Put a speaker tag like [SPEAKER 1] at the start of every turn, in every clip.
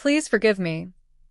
[SPEAKER 1] Please forgive me.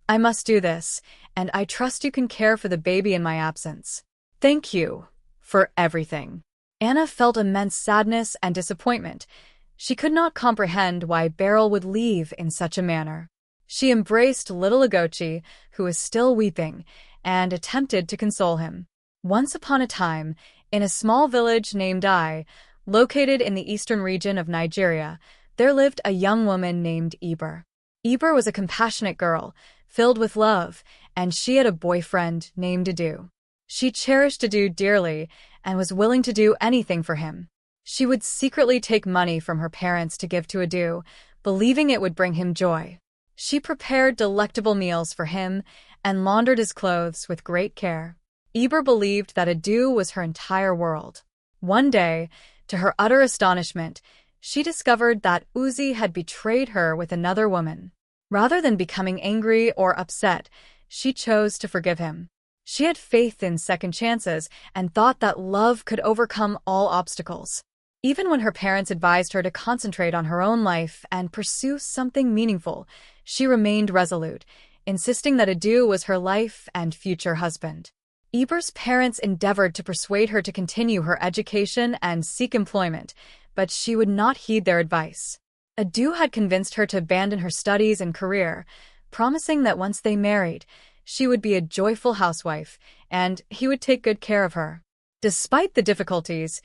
[SPEAKER 1] I must do this, and I trust you can care for the baby in my absence. Thank you for everything. Anna felt immense sadness and disappointment. She could not comprehend why Beryl would leave in such a manner. She embraced little Agochi, who was still weeping, and attempted to console him. Once upon a time, in a small village named Ai, located in the eastern region of Nigeria, there lived a young woman named Eber. Eber was a compassionate girl, filled with love, and she had a boyfriend named Adu. She cherished Adu dearly and was willing to do anything for him. She would secretly take money from her parents to give to Adu, believing it would bring him joy. She prepared delectable meals for him and laundered his clothes with great care. Eber believed that Adu was her entire world. One day, to her utter astonishment, she discovered that Uzi had betrayed her with another woman. Rather than becoming angry or upset, she chose to forgive him. She had faith in second chances and thought that love could overcome all obstacles. Even when her parents advised her to concentrate on her own life and pursue something meaningful, she remained resolute, insisting that Adu was her life and future husband. Eber's parents endeavored to persuade her to continue her education and seek employment, but she would not heed their advice. Adu had convinced her to abandon her studies and career, promising that once they married, she would be a joyful housewife, and he would take good care of her. Despite the difficulties,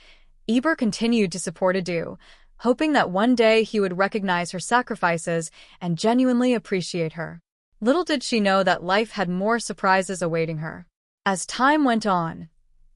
[SPEAKER 1] Eber continued to support Adu, hoping that one day he would recognize her sacrifices and genuinely appreciate her. Little did she know that life had more surprises awaiting her. As time went on,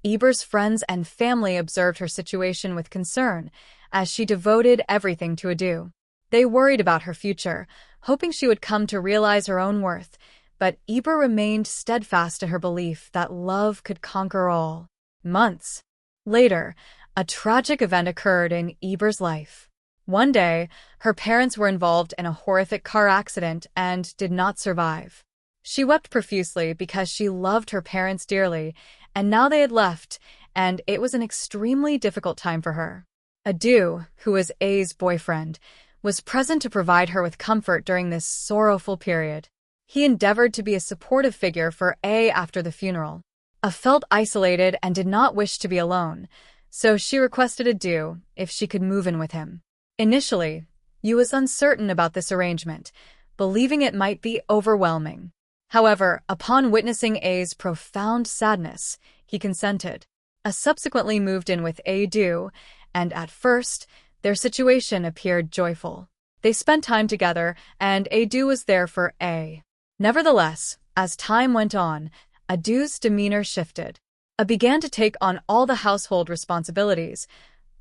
[SPEAKER 1] Eber's friends and family observed her situation with concern, as she devoted everything to Adu. They worried about her future, hoping she would come to realize her own worth, but Eber remained steadfast in her belief that love could conquer all. Months later, a tragic event occurred in Eber's life. One day, her parents were involved in a horrific car accident and did not survive. She wept profusely because she loved her parents dearly, and now they had left, and it was an extremely difficult time for her. Adu, who was A's boyfriend, was present to provide her with comfort during this sorrowful period. He endeavored to be a supportive figure for A after the funeral. A felt isolated and did not wish to be alone, so she requested Adu if she could move in with him. Initially, Yu was uncertain about this arrangement, believing it might be overwhelming. However, upon witnessing A's profound sadness, he consented. A subsequently moved in with Adu, and at first, their situation appeared joyful. They spent time together, and Adu was there for A. Nevertheless, as time went on, Adu's demeanor shifted. A began to take on all the household responsibilities,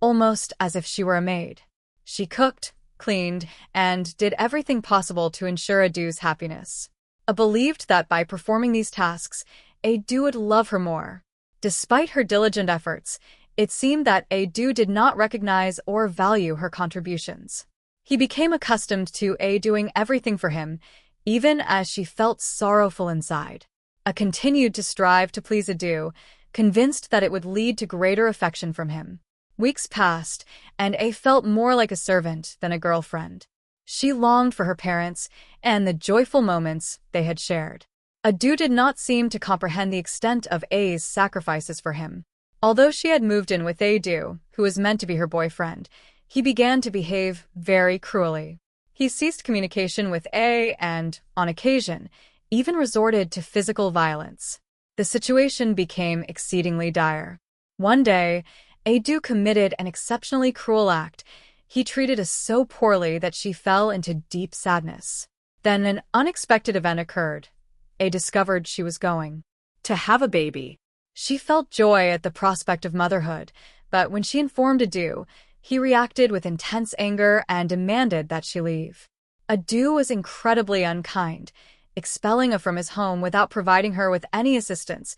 [SPEAKER 1] almost as if she were a maid. She cooked, cleaned, and did everything possible to ensure Adu's happiness. A believed that by performing these tasks, Adu would love her more. Despite her diligent efforts, it seemed that Adu did not recognize or value her contributions. He became accustomed to A doing everything for him, even as she felt sorrowful inside. A continued to strive to please Adu, convinced that it would lead to greater affection from him. Weeks passed, and A felt more like a servant than a girlfriend. She longed for her parents and the joyful moments they had shared. Adu did not seem to comprehend the extent of A's sacrifices for him. Although she had moved in with Adu, who was meant to be her boyfriend, he began to behave very cruelly. He ceased communication with A and, on occasion, even resorted to physical violence. The situation became exceedingly dire. One day, Adu committed an exceptionally cruel act. He treated us so poorly that she fell into deep sadness. Then an unexpected event occurred. A discovered she was going to have a baby. She felt joy at the prospect of motherhood, but when she informed Adu, he reacted with intense anger and demanded that she leave. Adu was incredibly unkind, expelling her from his home without providing her with any assistance,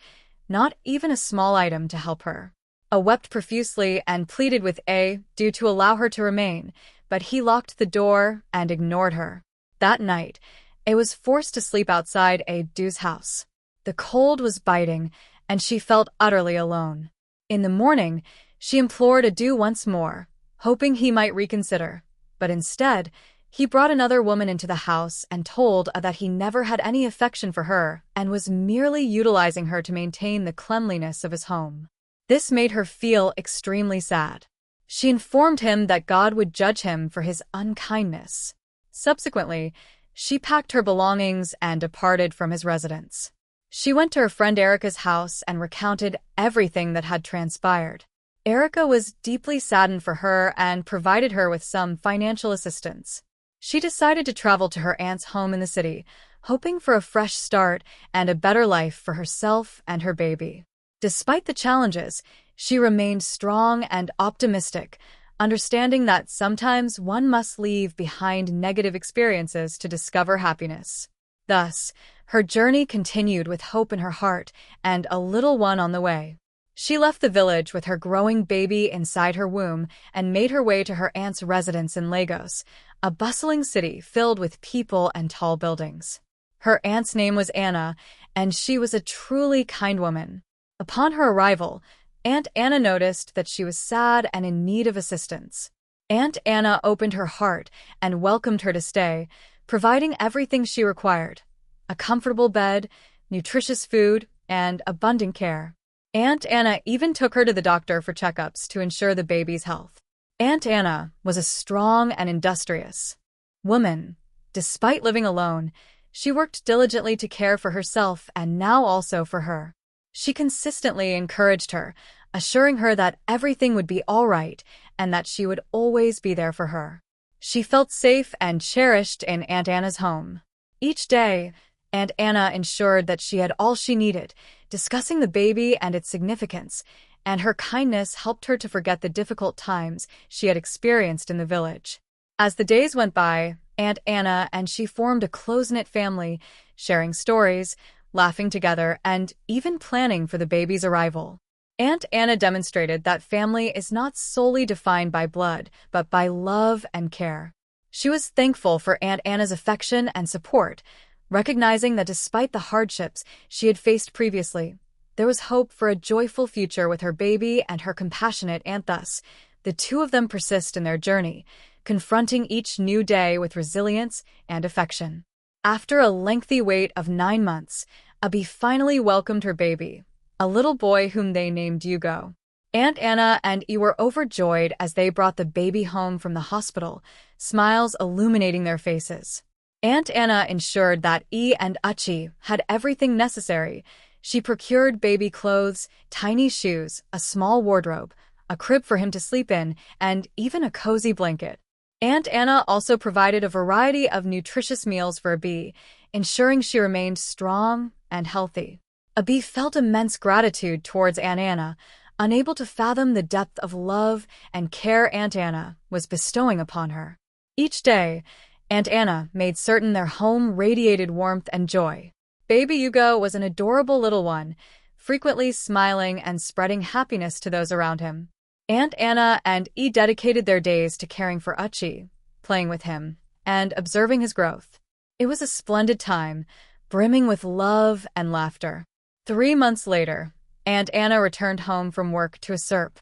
[SPEAKER 1] not even a small item to help her. A wept profusely and pleaded with A to allow her to remain, but he locked the door and ignored her. That night, A was forced to sleep outside Adu's house. The cold was biting, and she felt utterly alone. In the morning, she implored Adu once more, hoping he might reconsider, but instead, He brought another woman into the house and told that he never had any affection for her and was merely utilizing her to maintain the cleanliness of his home. This made her feel extremely sad. She informed him that God would judge him for his unkindness. Subsequently, she packed her belongings and departed from his residence. She went to her friend Erica's house and recounted everything that had transpired. Erica was deeply saddened for her and provided her with some financial assistance. She decided to travel to her aunt's home in the city, hoping for a fresh start and a better life for herself and her baby. Despite the challenges, she remained strong and optimistic, understanding that sometimes one must leave behind negative experiences to discover happiness. Thus, her journey continued with hope in her heart and a little one on the way. She left the village with her growing baby inside her womb and made her way to her aunt's residence in Lagos, a bustling city filled with people and tall buildings. Her aunt's name was Anna, and she was a truly kind woman. Upon her arrival, Aunt Anna noticed that she was sad and in need of assistance. Aunt Anna opened her heart and welcomed her to stay, providing everything she required: a comfortable bed, nutritious food, and abundant care. Aunt Anna even took her to the doctor for checkups to ensure the baby's health. Aunt Anna was a strong and industrious woman. Despite living alone, she worked diligently to care for herself and now also for her. She consistently encouraged her, assuring her that everything would be all right and that she would always be there for her. She felt safe and cherished in Aunt Anna's home. Each day, Aunt Anna ensured that she had all she needed, discussing the baby and its significance, and her kindness helped her to forget the difficult times she had experienced in the village. As the days went by, Aunt Anna and she formed a close-knit family, sharing stories, laughing together, and even planning for the baby's arrival. Aunt Anna demonstrated that family is not solely defined by blood, but by love and care. She was thankful for Aunt Anna's affection and support, recognizing that despite the hardships she had faced previously, there was hope for a joyful future with her baby and her compassionate aunt. Thus, the two of them persist in their journey, confronting each new day with resilience and affection. After a lengthy wait of 9 months, Abby finally welcomed her baby, a little boy whom they named Hugo. Aunt Anna and E were overjoyed as they brought the baby home from the hospital, smiles illuminating their faces. Aunt Anna ensured that E and Achi had everything necessary. She procured baby clothes, tiny shoes, a small wardrobe, a crib for him to sleep in, and even a cozy blanket. Aunt Anna also provided a variety of nutritious meals for Abby, ensuring she remained strong and healthy. Abby felt immense gratitude towards Aunt Anna, unable to fathom the depth of love and care Aunt Anna was bestowing upon her. Each day, Aunt Anna made certain their home radiated warmth and joy. Baby Hugo was an adorable little one, frequently smiling and spreading happiness to those around him. Aunt Anna and E dedicated their days to caring for Achi, playing with him, and observing his growth. It was a splendid time, brimming with love and laughter. 3 months later, Aunt Anna returned home from work to usurp.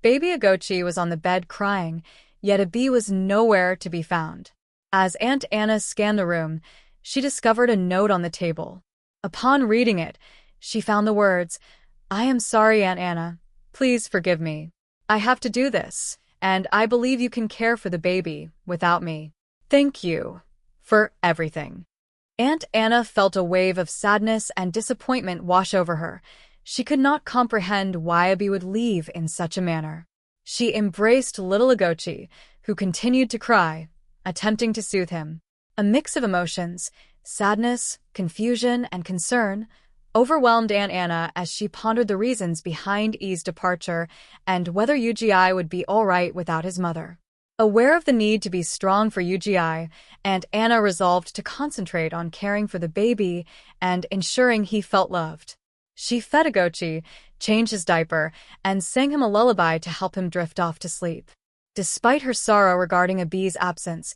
[SPEAKER 1] Baby Agochi was on the bed crying, yet Abby was nowhere to be found. As Aunt Anna scanned the room, she discovered a note on the table. Upon reading it, she found the words, "I am sorry, Aunt Anna. Please forgive me. I have to do this, and I believe you can care for the baby without me. Thank you for everything." Aunt Anna felt a wave of sadness and disappointment wash over her. She could not comprehend why Abby would leave in such a manner. She embraced little Agochi, who continued to cry, attempting to soothe him. A mix of emotions, sadness, confusion, and concern, overwhelmed Aunt Anna as she pondered the reasons behind E's departure and whether UGI would be all right without his mother. Aware of the need to be strong for UGI, Aunt Anna resolved to concentrate on caring for the baby and ensuring he felt loved. She fed Agochi, changed his diaper, and sang him a lullaby to help him drift off to sleep. Despite her sorrow regarding Abby's absence,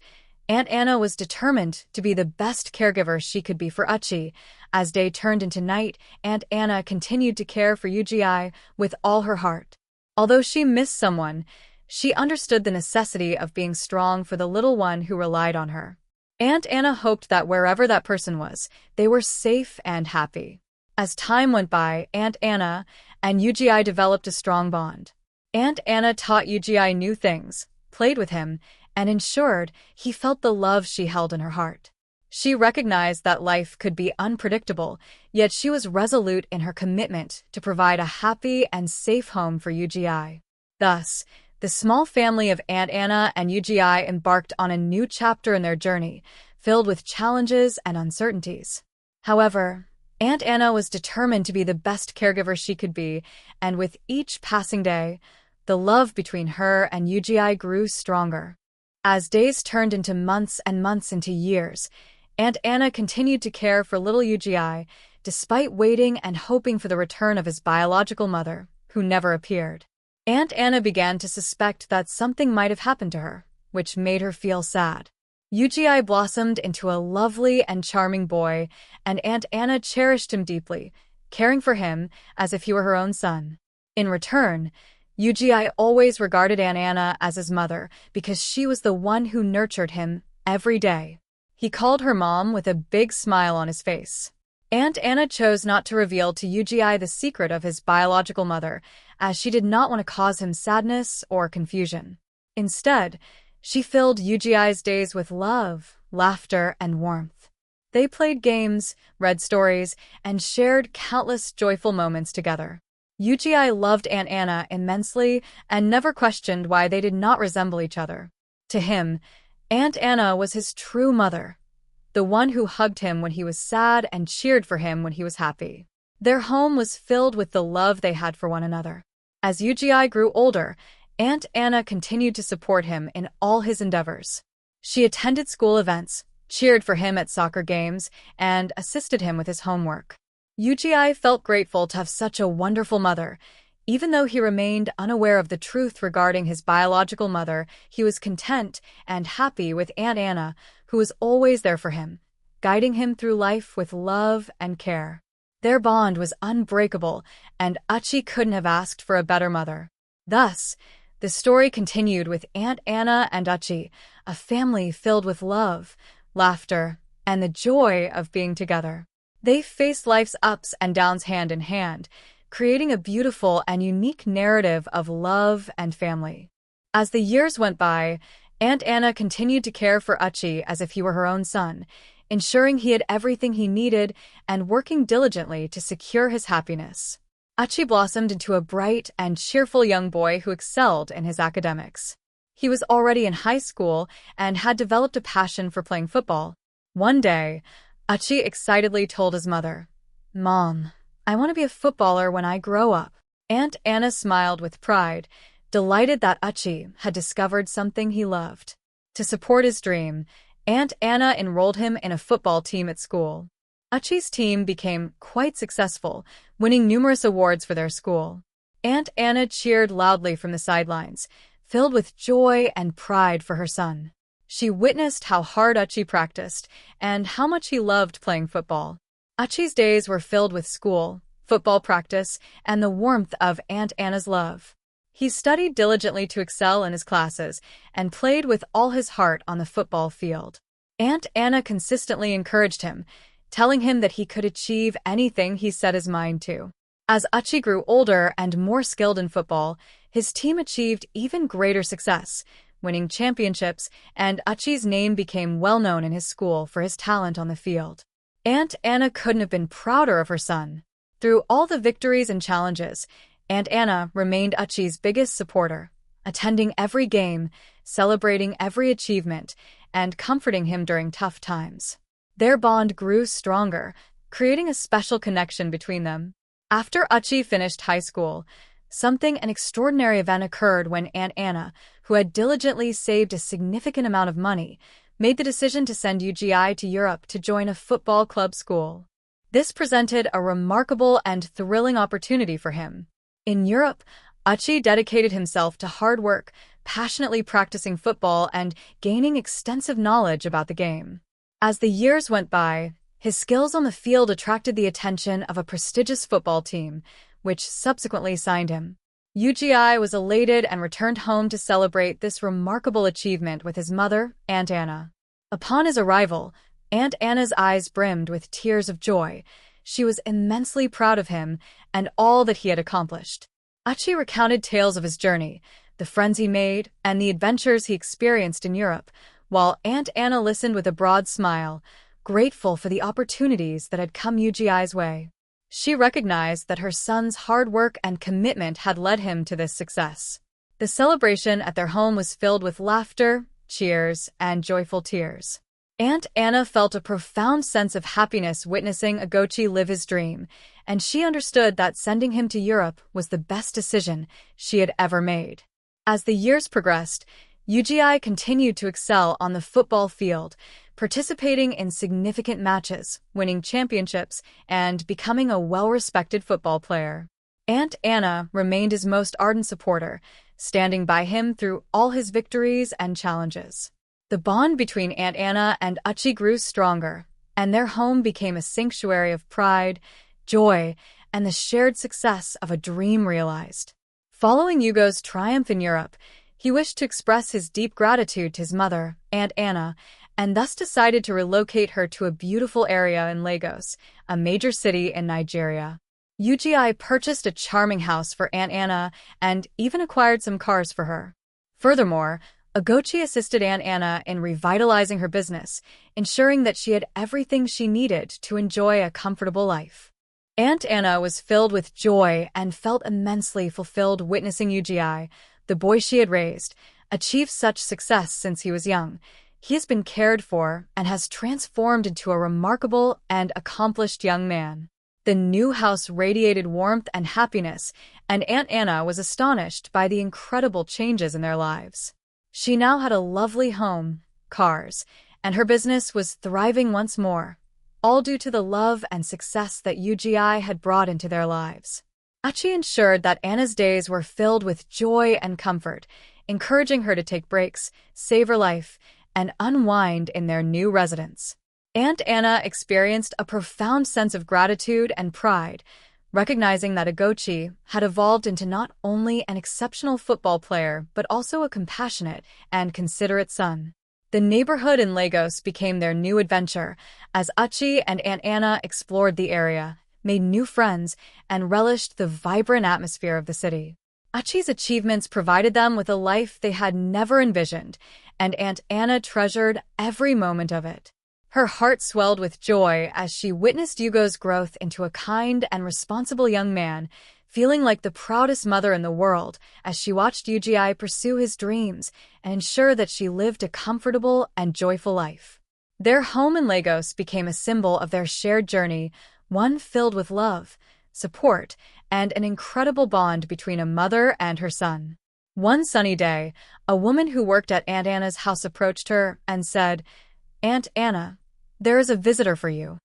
[SPEAKER 1] Aunt Anna was determined to be the best caregiver she could be for Achi. As day turned into night, Aunt Anna continued to care for UGI with all her heart. Although she missed someone, She understood the necessity of being strong for the little one who relied on her. Aunt Anna hoped that wherever that person was, they were safe and happy. As time went by, Aunt Anna and UGI developed a strong bond. Aunt Anna taught UGI new things, played with him, and ensured he felt the love she held in her heart. She recognized that life could be unpredictable, yet she was resolute in her commitment to provide a happy and safe home for UGI. Thus, the small family of Aunt Anna and UGI embarked on a new chapter in their journey, filled with challenges and uncertainties. However, Aunt Anna was determined to be the best caregiver she could be, and with each passing day, the love between her and UGI grew stronger. As days turned into months and months into years, Aunt Anna continued to care for little UGI, despite waiting and hoping for the return of his biological mother, who never appeared. Aunt Anna began to suspect that something might have happened to her, which made her feel sad. UGI blossomed into a lovely and charming boy, and Aunt Anna cherished him deeply, caring for him as if he were her own son. In return, UGI always regarded Aunt Anna as his mother because she was the one who nurtured him every day. He called her mom with a big smile on his face. Aunt Anna chose not to reveal to UGI the secret of his biological mother, as she did not want to cause him sadness or confusion. Instead, she filled UGI's days with love, laughter, and warmth. They played games, read stories, and shared countless joyful moments together. UGI loved Aunt Anna immensely and never questioned why they did not resemble each other. To him, Aunt Anna was his true mother, the one who hugged him when he was sad and cheered for him when he was happy. Their home was filled with the love they had for one another. As UGI grew older, Aunt Anna continued to support him in all his endeavors. She attended school events, cheered for him at soccer games, and assisted him with his homework. UGI felt grateful to have such a wonderful mother. Even though he remained unaware of the truth regarding his biological mother, he was content and happy with Aunt Anna, who was always there for him, guiding him through life with love and care. Their bond was unbreakable, and Achi couldn't have asked for a better mother. Thus, the story continued with Aunt Anna and Achi, a family filled with love, laughter, and the joy of being together. They faced life's ups and downs hand in hand, creating a beautiful and unique narrative of love and family. As the years went by, Aunt Anna continued to care for Achi as if he were her own son, ensuring he had everything he needed and working diligently to secure his happiness. Achi blossomed into a bright and cheerful young boy who excelled in his academics. He was already in high school and had developed a passion for playing football. One day, Achi excitedly told his mother, "Mom, I want to be a footballer when I grow up." Aunt Anna smiled with pride, delighted that Achi had discovered something he loved. To support his dream, Aunt Anna enrolled him in a football team at school. Achi's team became quite successful, winning numerous awards for their school. Aunt Anna cheered loudly from the sidelines, filled with joy and pride for her son. She witnessed how hard Achi practiced and how much he loved playing football. Achi's days were filled with school, football practice, and the warmth of Aunt Anna's love. He studied diligently to excel in his classes and played with all his heart on the football field. Aunt Anna consistently encouraged him, telling him that he could achieve anything he set his mind to. As Achi grew older and more skilled in football, his team achieved even greater success, winning championships, and Achi's name became well known in his school for his talent on the field. Aunt Anna couldn't have been prouder of her son. Through all the victories and challenges, Aunt Anna remained Achi's biggest supporter, attending every game, celebrating every achievement, and comforting him during tough times. Their bond grew stronger, creating a special connection between them. After Achi finished high school, an extraordinary event occurred when Aunt Anna, who had diligently saved a significant amount of money, made the decision to send UGI to Europe to join a football club school. This presented a remarkable and thrilling opportunity for him. In Europe, Achi dedicated himself to hard work, passionately practicing football and gaining extensive knowledge about the game. As the years went by, his skills on the field attracted the attention of a prestigious football team, which subsequently signed him. UGI was elated and returned home to celebrate this remarkable achievement with his mother, Aunt Anna. Upon his arrival, Aunt Anna's eyes brimmed with tears of joy. She was immensely proud of him and all that he had accomplished. Achi recounted tales of his journey, the friends he made, and the adventures he experienced in Europe, while Aunt Anna listened with a broad smile, grateful for the opportunities that had come UGI's way. She recognized that her son's hard work and commitment had led him to this success. The celebration at their home was filled with laughter, cheers, and joyful tears. Aunt Anna felt a profound sense of happiness witnessing Ugochi live his dream, and she understood that sending him to Europe was the best decision she had ever made. As the years progressed, UGI continued to excel on the football field, participating in significant matches, winning championships, and becoming a well-respected football player. Aunt Anna remained his most ardent supporter, standing by him through all his victories and challenges. The bond between Aunt Anna and Achi grew stronger, and their home became a sanctuary of pride, joy, and the shared success of a dream realized. Following Hugo's triumph in Europe, he wished to express his deep gratitude to his mother, Aunt Anna, and thus decided to relocate her to a beautiful area in Lagos, a major city in Nigeria. UGI purchased a charming house for Aunt Anna and even acquired some cars for her. Furthermore, Ugochi assisted Aunt Anna in revitalizing her business, ensuring that she had everything she needed to enjoy a comfortable life. Aunt Anna was filled with joy and felt immensely fulfilled witnessing UGI, the boy she had raised, achieve such success since he was young. He has been cared for and has transformed into a remarkable and accomplished young man. The new house radiated warmth and happiness, and Aunt Anna was astonished by the incredible changes in their lives. She now had a lovely home, cars, and her business was thriving once more, all due to the love and success that UGI had brought into their lives. Achi ensured that Anna's days were filled with joy and comfort, encouraging her to take breaks, savor life, and unwind in their new residence. Aunt Anna experienced a profound sense of gratitude and pride, recognizing that Ugochi had evolved into not only an exceptional football player but also a compassionate and considerate son. The neighborhood in Lagos became their new adventure as Achi and Aunt Anna explored the area, made new friends, and relished the vibrant atmosphere of the city. Achi's achievements provided them with a life they had never envisioned, and Aunt Anna treasured every moment of it. Her heart swelled with joy as she witnessed Hugo's growth into a kind and responsible young man, feeling like the proudest mother in the world as she watched UGI pursue his dreams and ensure that she lived a comfortable and joyful life. Their home in Lagos became a symbol of their shared journey, one filled with love, support, and an incredible bond between a mother and her son. One sunny day, a woman who worked at Aunt Anna's house approached her and said, "Aunt Anna, there is a visitor for you."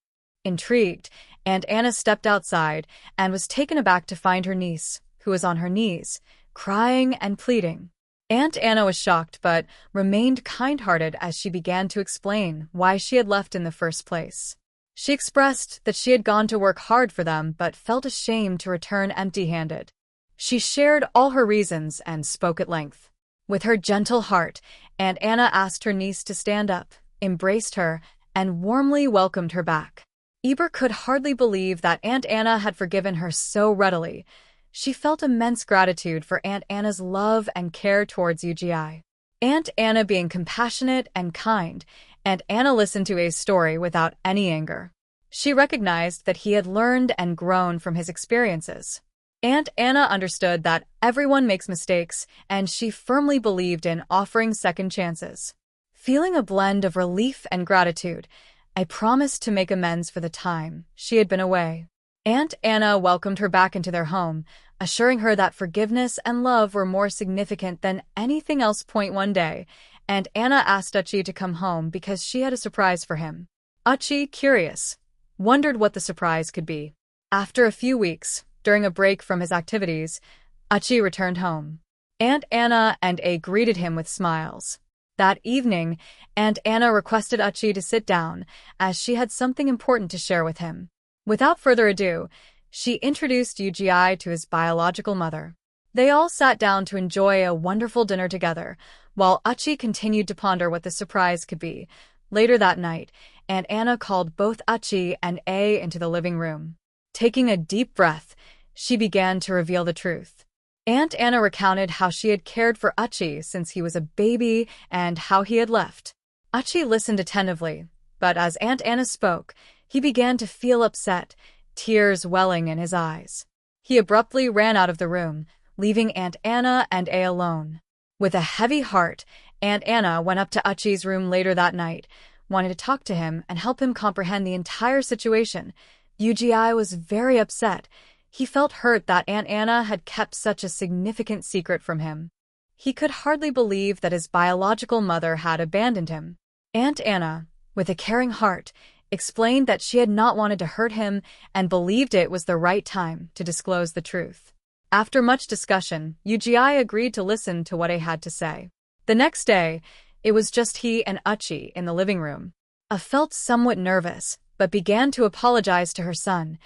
[SPEAKER 1] Intrigued, Aunt Anna stepped outside and was taken aback to find her niece, who was on her knees, crying and pleading. Aunt Anna was shocked but remained kind-hearted as she began to explain why she had left in the first place. She expressed that she had gone to work hard for them but felt ashamed to return empty-handed. She shared all her reasons and spoke at length. With her gentle heart, Aunt Anna asked her niece to stand up, embraced her, and warmly welcomed her back. Eber could hardly believe that Aunt Anna had forgiven her so readily. She felt immense gratitude for Aunt Anna's love and care towards UGI. Aunt Anna being compassionate and kind, Aunt Anna listened to A's story without any anger. She recognized that he had learned and grown from his experiences. Aunt Anna understood that everyone makes mistakes, and she firmly believed in offering second chances. Feeling a blend of relief and gratitude, I promised to make amends for the time she had been away. Aunt Anna welcomed her back into their home, assuring her that forgiveness and love were more significant than anything else. One day, Aunt Anna asked Achi to come home because she had a surprise for him. Achi, curious, wondered what the surprise could be. After a few weeks, during a break from his activities, Achi returned home. Aunt Anna and A greeted him with smiles. That evening, Aunt Anna requested Achi to sit down, as she had something important to share with him. Without further ado, she introduced UGI to his biological mother. They all sat down to enjoy a wonderful dinner together, while Achi continued to ponder what the surprise could be. Later that night, Aunt Anna called both Achi and A into the living room. Taking a deep breath, she began to reveal the truth. Aunt Anna recounted how she had cared for Achi since he was a baby and how he had left. Achi listened attentively, but as Aunt Anna spoke, he began to feel upset, tears welling in his eyes. He abruptly ran out of the room, leaving Aunt Anna and A alone. With a heavy heart, Aunt Anna went up to Achi's room later that night, wanting to talk to him and help him comprehend the entire situation. Ugi was very upset. He felt hurt that Aunt Anna had kept such a significant secret from him. He could hardly believe that his biological mother had abandoned him. Aunt Anna, with a caring heart, explained that she had not wanted to hurt him and believed it was the right time to disclose the truth. After much discussion, Ugi agreed to listen to what A had to say. The next day, it was just he and Achi in the living room. A felt somewhat nervous, but began to apologize to her son,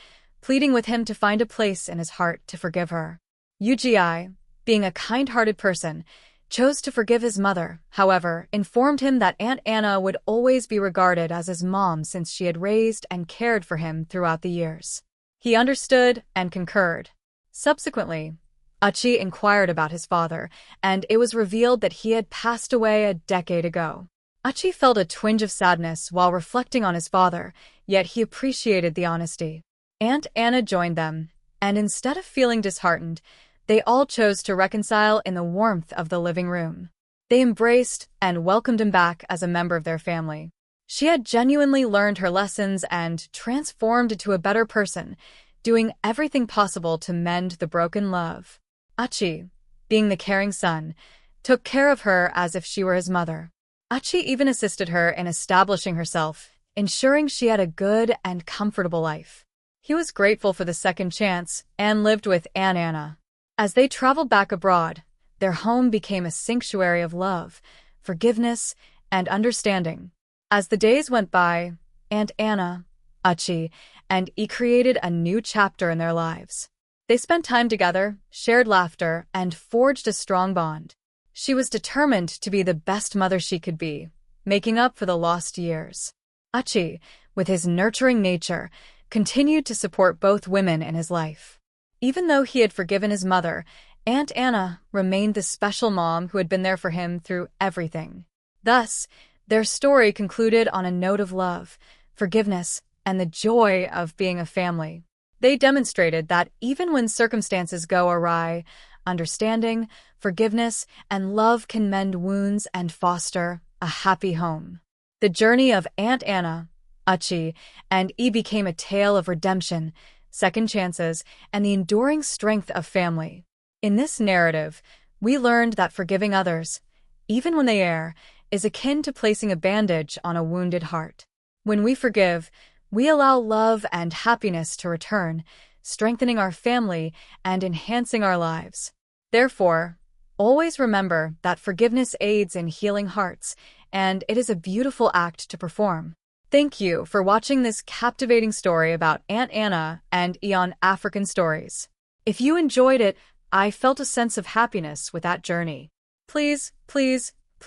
[SPEAKER 1] pleading with him to find a place in his heart to forgive her. Ugi, being a kind-hearted person, chose to forgive his mother, however, informed him that Aunt Anna would always be regarded as his mom since she had raised and cared for him throughout the years. He understood and concurred. Subsequently, Achi inquired about his father, and it was revealed that he had passed away a decade ago. Achi felt a twinge of sadness while reflecting on his father, yet he appreciated the honesty. Aunt Anna joined them, and instead of feeling disheartened, they all chose to reconcile in the warmth of the living room. They embraced and welcomed him back as a member of their family. She had genuinely learned her lessons and transformed into a better person, doing everything possible to mend the broken love. Achi, being the caring son, took care of her as if she were his mother. Achi even assisted her in establishing herself, ensuring she had a good and comfortable life. He was grateful for the second chance and lived with Aunt Anna. As they traveled back abroad, their home became a sanctuary of love, forgiveness, and understanding. As the days went by, Aunt Anna, Achi, and E created a new chapter in their lives. They spent time together, shared laughter, and forged a strong bond. She was determined to be the best mother she could be, making up for the lost years. Achi, with his nurturing nature, continued to support both women in his life. Even though he had forgiven his mother, Aunt Anna remained the special mom who had been there for him through everything. Thus, their story concluded on a note of love, forgiveness, and the joy of being a family. They demonstrated that even when circumstances go awry, understanding, forgiveness, and love can mend wounds and foster a happy home. The journey of Aunt Anna, Achi, and E became a tale of redemption, second chances, and the enduring strength of family. In this narrative, we learned that forgiving others, even when they err, is akin to placing a bandage on a wounded heart. When we forgive, we allow love and happiness to return, strengthening our family and enhancing our lives. Therefore, always remember that forgiveness aids in healing hearts, and it is a beautiful act to perform. Thank you for watching this captivating story about Aunt Anna and Eon African Stories. If you enjoyed it, I felt a sense of happiness with that journey. Please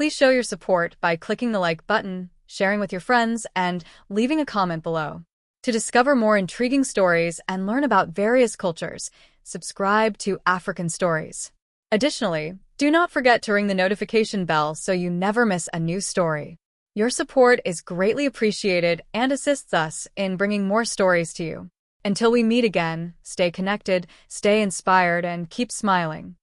[SPEAKER 1] show your support by clicking the like button, sharing with your friends, and leaving a comment below. To discover more intriguing stories and learn about various cultures, subscribe to African Stories. Additionally, do not forget to ring the notification bell so you never miss a new story. Your support is greatly appreciated and assists us in bringing more stories to you. Until we meet again, stay connected, stay inspired, and keep smiling.